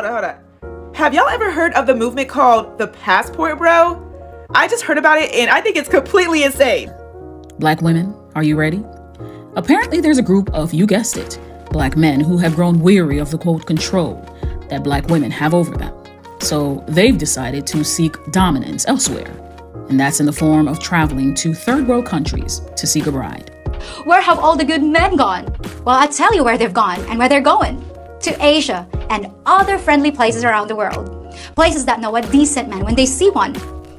Hold on. Have y'all ever heard of the movement called the Passport Bro? I just heard about it and I think it's completely insane. Black women, are you ready? Apparently there's a group of, you guessed it, black men who have grown weary of the quote control that black women have over them. So they've decided to seek dominance elsewhere. And that's in the form of traveling to third world countries to seek a bride. Where have all the good men gone? Well, I'll tell you where they've gone and where they're going. To Asia and other friendly places around the world. Places that know a decent man when they see one.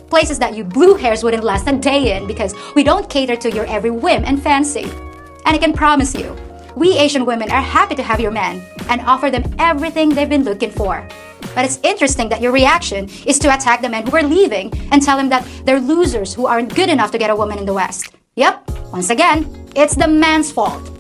Places that you blue hairs wouldn't last a day in because we don't cater to your every whim and fancy. And I can promise you, we Asian women are happy to have your men and offer them everything they've been looking for. But it's interesting that your reaction is to attack the men who are leaving and tell them that they're losers who aren't good enough to get a woman in the West. Yep, once again, it's the man's fault.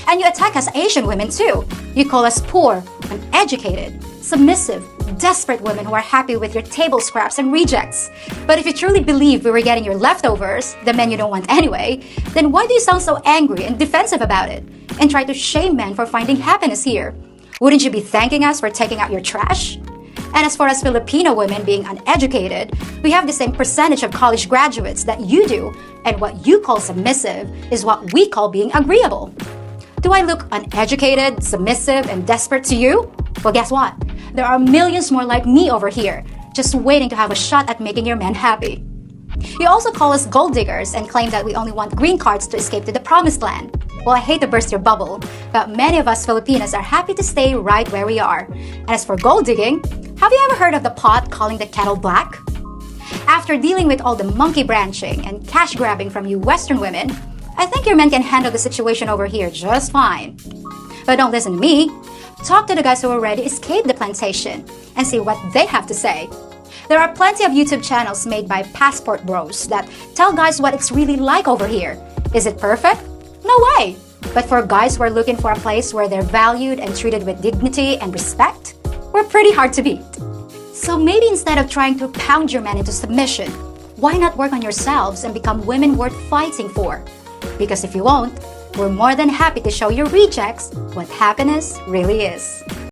And you attack us Asian women too. You call us poor, uneducated, submissive, desperate women who are happy with your table scraps and rejects. But if you truly believe we were getting your leftovers, the men you don't want anyway, then why do you sound so angry and defensive about it and try to shame men for finding happiness here? Wouldn't you be thanking us for taking out your trash? And as far as Filipino women being uneducated, we have the same percentage of college graduates that you do, and what you call submissive is what we call being agreeable. Do I look uneducated, submissive, and desperate to you? Well, guess what? There are millions more like me over here, just waiting to have a shot at making your men happy. You also call us gold diggers and claim that we only want green cards to escape to the promised land. Well, I hate to burst your bubble, but many of us Filipinas are happy to stay right where we are. And as for gold digging, have you ever heard of the pot calling the kettle black? After dealing with all the monkey branching and cash grabbing from you Western women, I think your men can handle the situation over here just fine. But don't listen to me. Talk to the guys who already escaped the plantation and see what they have to say. There are plenty of YouTube channels made by passport bros that tell guys what it's really like over here. Is it perfect? No way! But for guys who are looking for a place where they're valued and treated with dignity and respect, we're pretty hard to beat. So maybe instead of trying to pound your men into submission, why not work on yourselves and become women worth fighting for? Because if you won't, we're more than happy to show your rejects what happiness really is.